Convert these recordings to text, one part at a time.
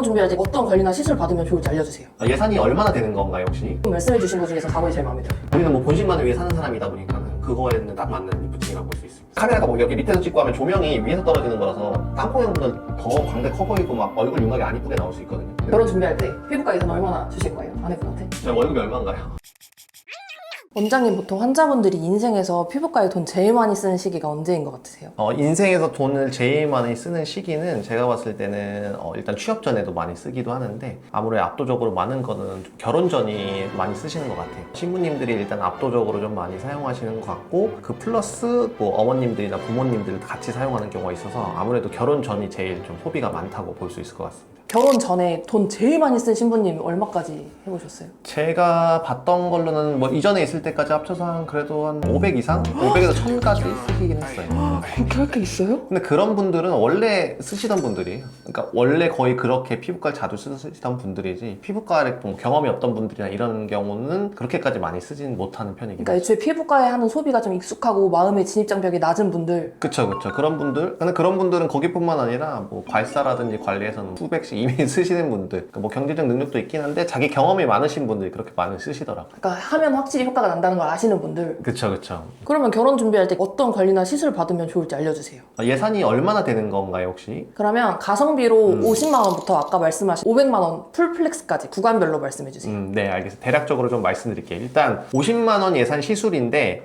결혼 준비할 때 어떤 관리나 시술 받으면 좋을지 알려주세요. 예산이 얼마나 되는 건가요, 혹시? 말씀해주신 것 중에서 4번이 제일 마음에 들어요. 우리는 뭐 본식만을 위해 사는 사람이다 보니까는 그거에는 딱 맞는 리프팅이라고 볼 수 있습니다. 카메라가 뭐 여기 밑에서 찍고 하면 조명이 위에서 떨어지는 거라서 땅콩형보다 더 광대 커 보이고 막 얼굴 윤곽이 안 이쁘게 나올 수 있거든요. 결혼 준비할 때 피부과 예산 얼마나 주실 거예요? 아내분한테? 저 월급이 얼마인가요? 원장님, 보통 환자분들이 인생에서 피부과에 돈 제일 많이 쓰는 시기가 언제인 것 같으세요? 인생에서 돈을 제일 많이 쓰는 시기는 제가 봤을 때는 일단 취업 전에도 많이 쓰기도 하는데 아무래도 압도적으로 많은 거는 좀 결혼 전이 많이 쓰시는 것 같아요. 신부님들이 일단 압도적으로 좀 많이 사용하시는 것 같고 그 플러스 뭐 어머님들이나 부모님들도 같이 사용하는 경우가 있어서 아무래도 결혼 전이 제일 좀 소비가 많다고 볼 수 있을 것 같습니다. 결혼 전에 돈 제일 많이 쓴 신부님 얼마까지 해보셨어요? 제가 봤던 걸로는 뭐 이전에 있을 때까지 합쳐서 한 그래도 한 500 이상? 500에서 1000까지 쓰시긴 했어요. 그렇게 할 게 있어요? 근데 그런 분들은 원래 쓰시던 분들이에요. 그러니까 원래 거의 그렇게 피부과를 자주 쓰시던 분들이지 피부과에 뭐 경험이 없던 분들이나 이런 경우는 그렇게까지 많이 쓰진 못하는 편이긴 그러니까 해요. 애초에 피부과에 하는 소비가 좀 익숙하고 마음의 진입장벽이 낮은 분들. 그쵸. 그런 분들. 근데 그런 분들은 거기뿐만 아니라 뭐 괄사라든지 관리에서는 수백씩 이미 쓰시는 분들. 그러니까 뭐 경제적 능력도 있긴 한데 자기 경험이 많으신 분들이 그렇게 많이 쓰시더라고요. 그러니까 하면 확실히 효과가 난다는 걸 아시는 분들. 그쵸. 그러면 결혼 준비할 때 어떤 관리나 시술 받으면 좋을지 알려주세요. 예산이 얼마나 되는 건가요, 혹시? 그러면 가성비로 50만 원부터 아까 말씀하신 500만 원 풀플렉스까지 구간별로 말씀해주세요. 네, 알겠습니다. 대략적으로 좀 말씀드릴게요. 일단 50만 원 예산 시술인데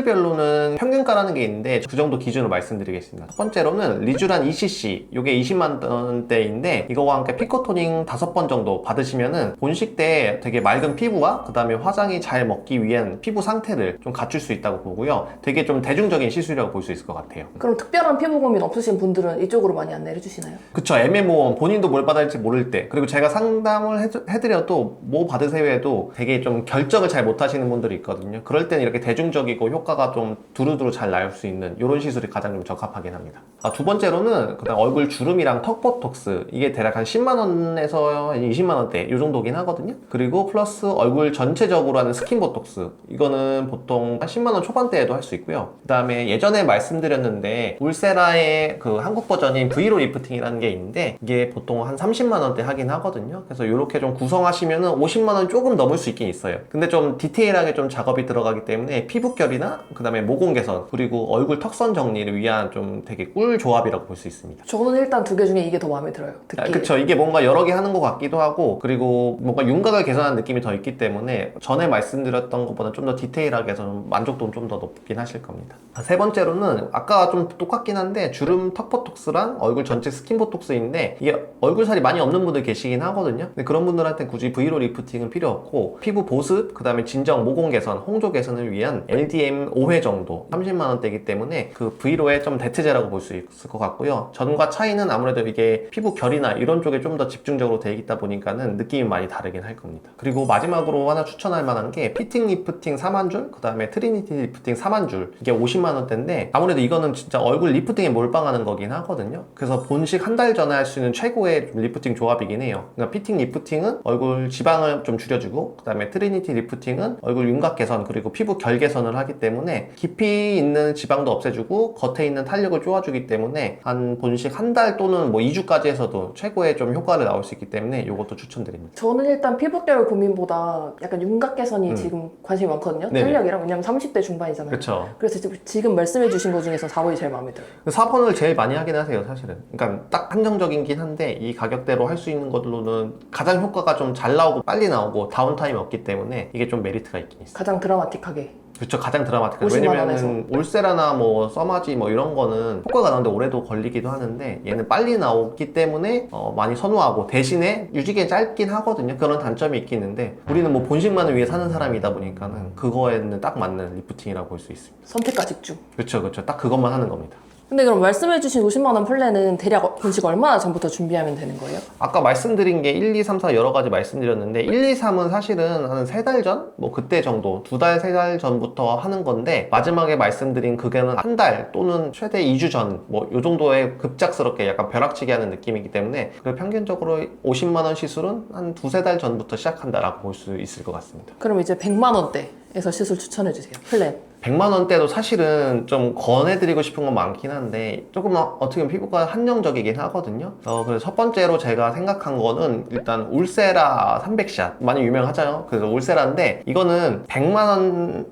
시술별로는 평균가라는 게 있는데 그 정도 기준으로 말씀드리겠습니다. 첫 번째로는 리쥬란 ECC, 이게 20만 원대인데 이거와 함께 피코토닝 5번 정도 받으시면은 본식 때 되게 맑은 피부와 그 다음에 화장이 잘 먹기 위한 피부 상태를 좀 갖출 수 있다고 보고요. 되게 좀 대중적인 시술이라고 볼 수 있을 것 같아요. 그럼 특별한 피부 고민 없으신 분들은 이쪽으로 많이 안내를 해주시나요? 그쵸. 애매모호한 본인도 뭘 받아야 할지 모를 때 그리고 제가 상담을 해드려도 뭐 받으세요 해도 되게 좀 결정을 잘 못하시는 분들이 있거든요. 그럴 때는 이렇게 대중적이고 효과가 좀 두루두루 잘 나올 수 있는 이런 시술이 가장 좀 적합하긴 합니다. 두 번째로는 그다음 얼굴 주름이랑 턱 보톡스, 이게 대략 한 10만 원에서 20만 원대 이 정도긴 하거든요. 그리고 플러스 얼굴 전체적으로 하는 스킨 보톡스, 이거는 보통 한 10만 원 초반대에도 할 수 있고요. 그 다음에 예전에 말씀드렸는데 울세라의 그 한국 버전인 브이로 리프팅이라는 게 있는데 이게 보통 한 30만 원대 하긴 하거든요. 그래서 이렇게 좀 구성하시면은 50만 원 조금 넘을 수 있긴 있어요. 근데 좀 디테일하게 좀 작업이 들어가기 때문에 피부결이나 그 다음에 모공 개선 그리고 얼굴 턱선 정리를 위한 좀 되게 꿀 조합이라고 볼 수 있습니다. 저는 일단 두 개 중에 이게 더 마음에 들어요. 듣기에. 그쵸. 이게 뭔가 여러 개 하는 것 같기도 하고 그리고 뭔가 윤곽을 개선하는 느낌이 더 있기 때문에 전에 말씀드렸던 것보다 좀 더 디테일하게 해서 만족도는 좀 더 높긴 하실 겁니다. 세 번째로는 아까 좀 똑같긴 한데 주름 턱 보톡스랑 얼굴 전체 스킨 보톡스인데 이게 얼굴 살이 많이 없는 분들 계시긴 하거든요. 근데 그런 분들한테 굳이 브이로 리프팅은 필요 없고 피부 보습, 그 다음에 진정 모공 개선, 홍조 개선을 위한 LDM 5회 정도 30만 원대이기 때문에 그 브이로의 좀 대체제라고 볼 수 있을 것 같고요. 전과 차이는 아무래도 이게 피부 결이나 이런 쪽에 좀 더 집중적으로 돼 있다 보니까는 느낌이 많이 다르긴 할 겁니다. 그리고 마지막으로 하나 추천할 만한 게 피팅 리프팅 4만 줄, 그 다음에 트리니티 리프팅 4만 줄, 이게 50만 원대인데 아무래도 이거는 진짜 얼굴 리프팅에 몰빵하는 거긴 하거든요. 그래서 본식 한 달 전에 할 수 있는 최고의 리프팅 조합이긴 해요. 그러니까 피팅 리프팅은 얼굴 지방을 좀 줄여주고 그 다음에 트리니티 리프팅은 얼굴 윤곽 개선 그리고 피부 결 개선을 하기 때문에 깊이 있는 지방도 없애주고 겉에 있는 탄력을 쪼아주기 때문에 한 본식 한 달 또는 뭐 2주까지 해서도 최고의 좀 효과를 나올 수 있기 때문에 이것도 추천드립니다. 저는 일단 피부결 고민보다 약간 윤곽 개선이 지금 관심이 많거든요. 네네. 탄력이랑. 왜냐면 30대 중반이잖아요. 그쵸. 그래서 지금 말씀해주신 것 중에서 4번이 제일 마음에 들어요. 4번을 제일 많이 하긴 하세요, 사실은. 그러니까 딱 한정적이긴 한데 이 가격대로 할 수 있는 것로는 가장 효과가 좀 잘 나오고 빨리 나오고 다운타임이 없기 때문에 이게 좀 메리트가 있긴 있어요. 가장 드라마틱하게. 그렇죠. 가장 드라마틱한. 50만 원에서. 왜냐면 울세라나 뭐 써마지 뭐 이런 거는 효과가 나오는데 오래도 걸리기도 하는데 얘는 빨리 나오기 때문에 많이 선호하고 대신에 유지기간 짧긴 하거든요. 그런 단점이 있긴 있는데 우리는 뭐 본식만을 위해 사는 사람이다 보니까는 그거에는 딱 맞는 리프팅이라고 볼 수 있습니다. 선택과 집중. 그렇죠. 딱 그것만 하는 겁니다. 근데 그럼 말씀해주신 50만 원 플랜은 대략 본식 얼마나 전부터 준비하면 되는 거예요? 아까 말씀드린 게 1, 2, 3, 4 여러 가지 말씀드렸는데 1, 2, 3은 사실은 한 3달 전? 뭐 그때 정도 2달, 3달 전부터 하는 건데 마지막에 말씀드린 그게는 한 달 또는 최대 2주 전 뭐 요 정도에 급작스럽게 약간 벼락치기 하는 느낌이기 때문에 평균적으로 50만 원 시술은 한 2-3달 전부터 시작한다라고 볼 수 있을 것 같습니다. 그럼 이제 100만 원대에서 시술 추천해주세요. 플랜. 100만 원대도 사실은 좀 권해드리고 싶은 건 많긴 한데 조금 어떻게 보면 피부과 한정적이긴 하거든요. 그래서 첫 번째로 제가 생각한 거는 일단 울세라 300샷 많이 유명하잖아요. 그래서 울세라인데 이거는 100만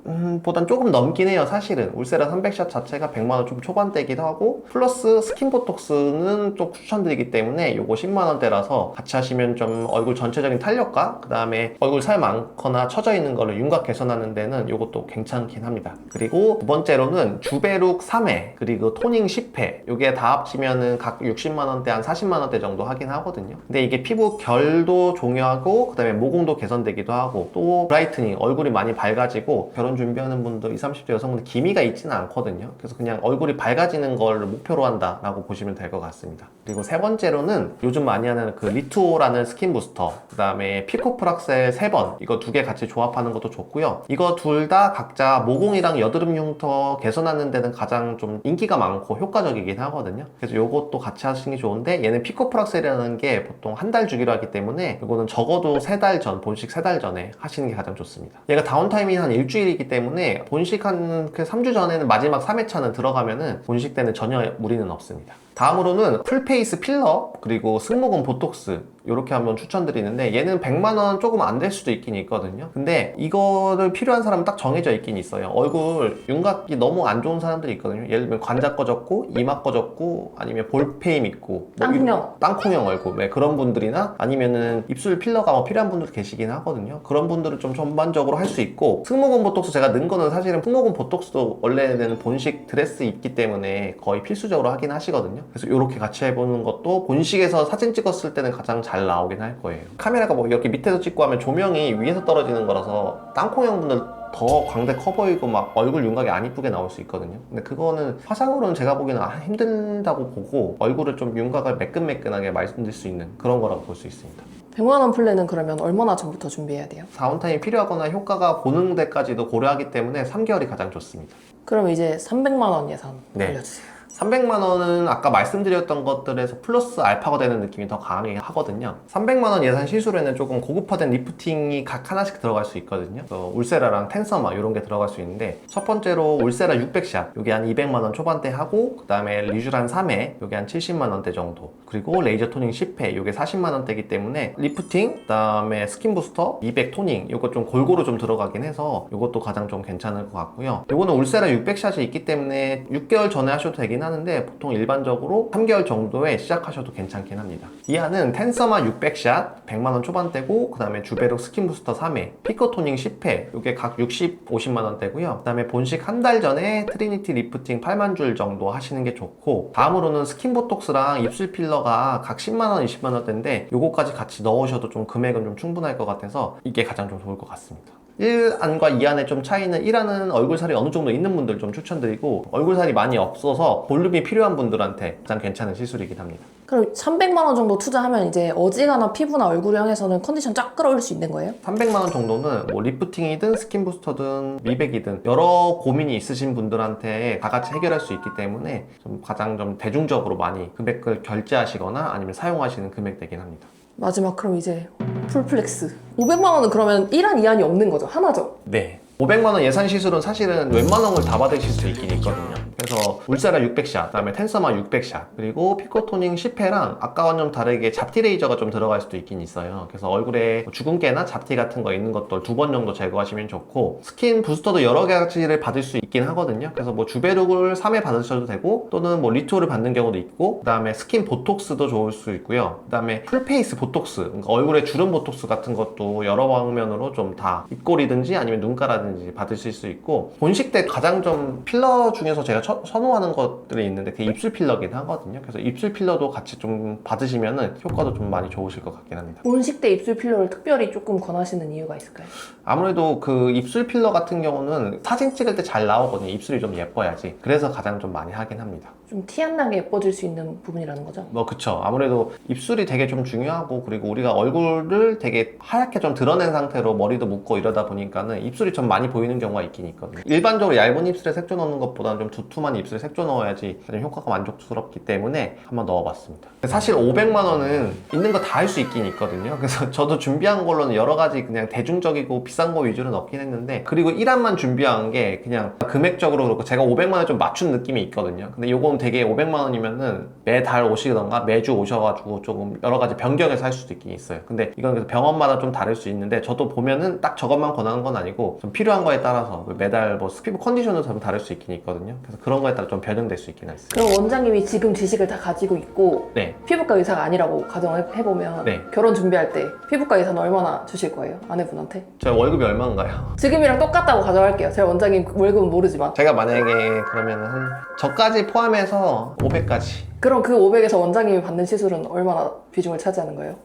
원보단 조금 넘긴 해요. 사실은 울세라 300샷 자체가 100만 원 좀 초반대이기도 하고 플러스 스킨보톡스는 좀 추천드리기 때문에 요거 10만 원대라서 같이 하시면 좀 얼굴 전체적인 탄력과 그 다음에 얼굴 살 많거나 처져 있는 거를 윤곽 개선하는 데는 요것도 괜찮긴 합니다. 그리고 두 번째로는 주베룩 3회 그리고 토닝 10회 요게 다 합치면은 각 60만 원대 한 40만 원대 정도 하긴 하거든요. 근데 이게 피부 결도 종요하고 그 다음에 모공도 개선되기도 하고 또 브라이트닝 얼굴이 많이 밝아지고 결혼 준비하는 분들 20, 30대 여성분들 기미가 있지는 않거든요. 그래서 그냥 얼굴이 밝아지는 걸 목표로 한다라고 보시면 될 것 같습니다. 그리고 세 번째로는 요즘 많이 하는 그 리투오라는 스킨 부스터 그 다음에 피코프락셀 3번 이거 두 개 같이 조합하는 것도 좋고요. 이거 둘 다 각자 모공이랑 여드름 흉터 개선하는 데는 가장 좀 인기가 많고 효과적이긴 하거든요. 그래서 요것도 같이 하시는 게 좋은데 얘는 피코프락셀이라는 게 보통 한 달 주기로 하기 때문에 이거는 적어도 3달 전, 본식 3달 전에 하시는 게 가장 좋습니다. 얘가 다운타임이 한 일주일이기 때문에 본식 한 3주 전에는 마지막 3회차는 들어가면은 본식 때는 전혀 무리는 없습니다. 다음으로는 풀페이스 필러 그리고 승모근 보톡스 이렇게 한번 추천드리는데 얘는 100만 원 조금 안 될 수도 있긴 있거든요. 근데 이거를 필요한 사람은 딱 정해져 있긴 있어요. 얼굴 윤곽이 너무 안 좋은 사람들이 있거든요. 예를 들면 관자 꺼졌고 이마 꺼졌고 아니면 볼페임 있고 땅콩형. 땅콩형 얼굴 네, 그런 분들이나 아니면은 입술 필러가 필요한 분들 계시긴 하거든요. 그런 분들은 좀 전반적으로 할 수 있고 승모근 보톡스 제가 넣은 거는 사실은 승모근 보톡스도 원래는 본식 드레스 입기 때문에 거의 필수적으로 하긴 하시거든요. 그래서 이렇게 같이 해보는 것도 본식에서 사진 찍었을 때는 가장 잘 나오긴 할 거예요. 카메라가 뭐 이렇게 밑에서 찍고 하면 조명이 위에서 떨어지는 거라서 땅콩형 분들 더 광대 커 보이고 막 얼굴 윤곽이 안 이쁘게 나올 수 있거든요. 근데 그거는 화상으로는 제가 보기에는 힘들다고 보고 얼굴을 좀 윤곽을 매끈매끈하게 말씀드릴 수 있는 그런 거라고 볼 수 있습니다. 100만 원 플랜은 그러면 얼마나 전부터 준비해야 돼요? 다운타임이 필요하거나 효과가 보는 데까지도 고려하기 때문에 3개월이 가장 좋습니다. 그럼 이제 300만 원 예산 네. 알려주세요. 300만 원은 아까 말씀드렸던 것들에서 플러스 알파가 되는 느낌이 더 강하게 하거든요. 300만 원 예산 시술에는 조금 고급화된 리프팅이 각 하나씩 들어갈 수 있거든요. 울세라랑 텐서마 이런 게 들어갈 수 있는데 첫 번째로 울세라 600샷 요게 한 200만 원 초반대 하고 그 다음에 리쥬란 3회 요게 한 70만 원대 정도 그리고 레이저 토닝 10회 요게 40만 원대이기 때문에 리프팅 그 다음에 스킨 부스터 200 토닝 요거 좀 골고루 좀 들어가긴 해서 요것도 가장 좀 괜찮을 것 같고요. 요거는 울세라 600샷이 있기 때문에 6개월 전에 하셔도 되긴 하는데 보통 일반적으로 3개월 정도에 시작하셔도 괜찮긴 합니다. 이 안은 텐서마 600샷 100만원 초반대고 그 다음에 주베룩 스킨 부스터 3회 피커토닝 10회 이게 각 60, 50만원대고요. 그 다음에 본식 한 달 전에 트리니티 리프팅 8만 줄 정도 하시는 게 좋고 다음으로는 스킨 보톡스랑 입술 필러가 각 10만원, 20만원대인데 요거까지 같이 넣으셔도 좀 금액은 좀 충분할 것 같아서 이게 가장 좀 좋을 것 같습니다. 1안과 2안의 좀 차이는 1안은 얼굴살이 어느 정도 있는 분들 좀 추천드리고 얼굴살이 많이 없어서 볼륨이 필요한 분들한테 가장 괜찮은 시술이긴 합니다. 그럼 300만 원 정도 투자하면 이제 어지간한 피부나 얼굴 향해서는 컨디션 쫙 끌어올릴 수 있는 거예요? 300만 원 정도는 뭐 리프팅이든 스킨 부스터든 미백이든 여러 고민이 있으신 분들한테 다 같이 해결할 수 있기 때문에 좀 가장 좀 대중적으로 많이 금액을 결제하시거나 아니면 사용하시는 금액대긴 합니다. 마지막 그럼 이제 풀플렉스 500만 원은 그러면 1안, 2안이 없는 거죠? 하나죠? 네. 500만 원 예산 시술은 사실은 웬만한 걸 다 받으실 수 있긴 있거든요. 그래서 울세라 600샷, 그다음에 텐서마 600샷, 그리고 피코토닝 10회랑 아까와는 좀 다르게 잡티 레이저가 좀 들어갈 수도 있긴 있어요. 그래서 얼굴에 주근깨나 잡티 같은 거 있는 것들 2번 정도 제거하시면 좋고 스킨 부스터도 여러 가지를 받을 수 있긴 하거든요. 그래서 뭐 주베룩을 3회 받으셔도 되고 또는 뭐 리투어를 받는 경우도 있고 그다음에 스킨 보톡스도 좋을 수 있고요. 그다음에 풀페이스 보톡스, 그러니까 얼굴에 주름 보톡스 같은 것도 여러 방면으로 좀 다 입꼬리든지 아니면 눈가라든지 받으실 수 있고 본식 때 가장 좀 필러 중에서 제가 선호하는 것들이 있는데 그게 입술 필러긴 하거든요. 그래서 입술 필러도 같이 좀 받으시면은 효과도 좀 많이 좋으실 것 같긴 합니다. 본식 때 입술 필러를 특별히 조금 권하시는 이유가 있을까요? 아무래도 그 입술 필러 같은 경우는 사진 찍을 때 잘 나오거든요. 입술이 좀 예뻐야지. 그래서 가장 좀 많이 하긴 합니다. 좀 티 안 나게 예뻐질 수 있는 부분이라는 거죠? 뭐 그쵸. 아무래도 입술이 되게 좀 중요하고, 그리고 우리가 얼굴을 되게 하얗게 좀 드러낸 상태로 머리도 묶고 이러다 보니까는 입술이 좀 많이 보이는 경우가 있긴 있거든요. 일반적으로 얇은 입술에 색조 넣는 것보다는 좀 두툼한 입술에 색조 넣어야지 좀 효과가 만족스럽기 때문에 한번 넣어봤습니다. 사실 500만 원은 있는 거 다 할 수 있긴 있거든요. 그래서 저도 준비한 걸로는 여러 가지 그냥 대중적이고 비싼 거 위주로 넣긴 했는데, 그리고 1안만 준비한 게 그냥 금액적으로 그렇고 제가 500만 원 좀 맞춘 느낌이 있거든요. 근데 요건 되게 500만 원이면은 매달 오시던가 매주 오셔가지고 조금 여러 가지 변경해서 할 수도 있긴 있어요. 근데 이건 그래서 병원마다 좀 다를 수 있는데, 저도 보면은 딱 저것만 권하는 건 아니고 좀 필요한 거에 따라서 매달 뭐 피부 컨디션도 좀 다를 수 있긴 있거든요. 그래서 그런 거에 따라 좀 변형될 수 있긴 했어요. 그럼 원장님이 지금 지식을 다 가지고 있고 네. 피부과 의사가 아니라고 가정해보면 네. 결혼 준비할 때 피부과 의사는 얼마나 주실 거예요? 아내분한테? 제 월급이 얼마인가요? 지금이랑 똑같다고 가정할게요. 제가 원장님 월급은 모르지만. 제가 만약에 그러면은 저까지 포함해서 500까지. 그럼 그 500에서 원장님이 받는 시술은 얼마나 비중을 차지하는 거예요?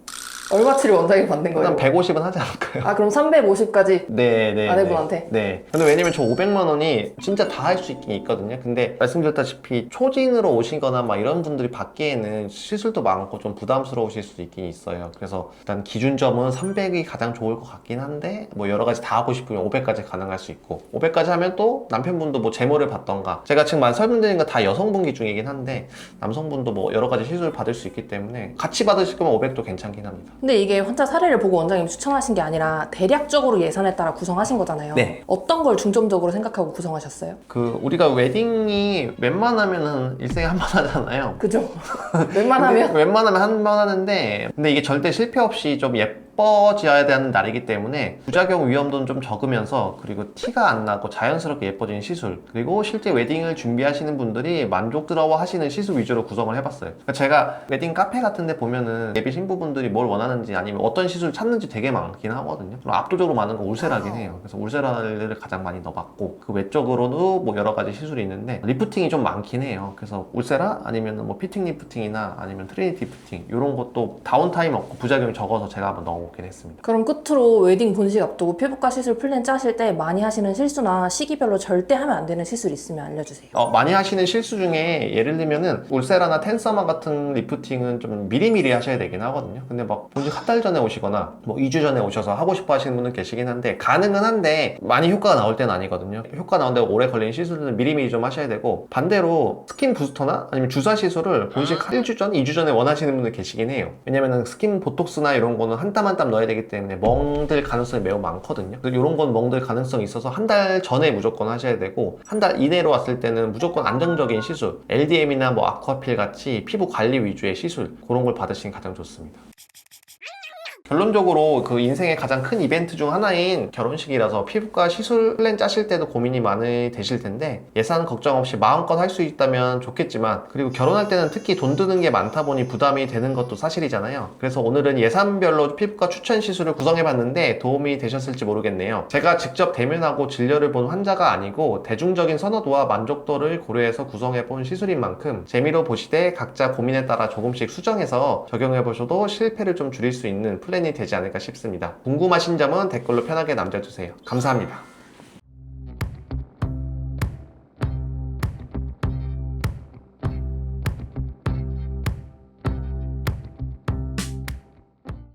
얼마치를 원장님이 받는 거예요? 일단 150은 하지 않을까요? 아, 그럼 350까지 네. 아내분한테? 네. 근데 왜냐면 저 500만 원이 진짜 다 할 수 있긴 있거든요. 근데 말씀드렸다시피 초진으로 오시거나 막 이런 분들이 받기에는 시술도 많고 좀 부담스러우실 수도 있긴 있어요. 그래서 일단 기준점은 300이 가장 좋을 것 같긴 한데, 뭐 여러 가지 다 하고 싶으면 500까지 가능할 수 있고, 500까지 하면 또 남편분도 뭐 제모를 받던가, 제가 지금 설명드린 거 다 여성분 기준이긴 한데 남성분도 뭐 여러 가지 시술을 받을 수 있기 때문에 같이 받으실 거면 500도 괜찮긴 합니다. 근데 이게 환자 사례를 보고 원장님이 추천하신 게 아니라 대략적으로 예산에 따라 구성하신 거잖아요. 네. 어떤 걸 중점적으로 생각하고 구성하셨어요? 우리가 웨딩이 웬만하면은 일생에 한 번 하잖아요. 그죠? 웬만하면? 근데 웬만하면 한 번 하는데, 근데 이게 절대 실패 없이 좀 예뻐져야 되는 날이기 때문에 부작용 위험도는 좀 적으면서, 그리고 티가 안 나고 자연스럽게 예뻐지는 시술, 그리고 실제 웨딩을 준비하시는 분들이 만족스러워 하시는 시술 위주로 구성을 해봤어요. 그러니까 제가 웨딩 카페 같은 데 보면은 예비 신부분들이 뭘 원하는지 아니면 어떤 시술 찾는지 되게 많긴 하거든요. 좀 압도적으로 많은 건 울세라긴 해요. 그래서 울세라를 가장 많이 넣어봤고, 그 외적으로도 뭐 여러 가지 시술이 있는데 리프팅이 좀 많긴 해요. 그래서 울세라 아니면 뭐 피팅 리프팅이나 아니면 트리니티 리프팅, 이런 것도 다운타임 없고 부작용이 적어서 제가 한번 넣어보긴 했습니다. 그럼 끝으로 웨딩 본식 앞두고 피부과 시술 플랜 짜실 때 많이 하시는 실수나 시기별로 절대 하면 안 되는 시술 있으면 알려주세요. 많이 하시는 실수 중에 예를 들면은 울세라나 텐서마 같은 리프팅은 좀 미리미리 하셔야 되긴 하거든요. 근데 막 본식 한 달 전에 오시거나 뭐 2주 전에 오셔서 하고 싶어 하시는 분은 계시긴 한데, 가능은 한데 많이 효과가 나올 때는 아니거든요. 효과 나오는데 오래 걸리는 시술들은 미리미리 좀 하셔야 되고, 반대로 스킨 부스터나 아니면 주사 시술을 본식 1주 전, 2주 전에 원하시는 분들 계시긴 해요. 왜냐면은 스킨 보톡스나 이런 거는 한 땀 한 땀 넣어야 되기 때문에 멍들 가능성이 매우 많거든요. 그래서 이런 건 멍들 가능성이 있어서 한 달 전에 무조건 하셔야 되고, 한 달 이내로 왔을 때는 무조건 안정적인 시술, LDM이나 뭐 아쿠아필 같이 피부 관리 위주의 시술, 그런 걸 받으시는 게 가장 좋습니다. 결론적으로 그 인생의 가장 큰 이벤트 중 하나인 결혼식이라서 피부과 시술 플랜 짜실 때도 고민이 많이 되실 텐데, 예산 걱정 없이 마음껏 할 수 있다면 좋겠지만, 그리고 결혼할 때는 특히 돈 드는 게 많다 보니 부담이 되는 것도 사실이잖아요. 그래서 오늘은 예산별로 피부과 추천 시술을 구성해봤는데 도움이 되셨을지 모르겠네요. 제가 직접 대면하고 진료를 본 환자가 아니고 대중적인 선호도와 만족도를 고려해서 구성해본 시술인 만큼 재미로 보시되 각자 고민에 따라 조금씩 수정해서 적용해보셔도 실패를 좀 줄일 수 있는 플랜이 되지 않을까 싶습니다. 궁금하신 점은 댓글로 편하게 남겨주세요. 감사합니다.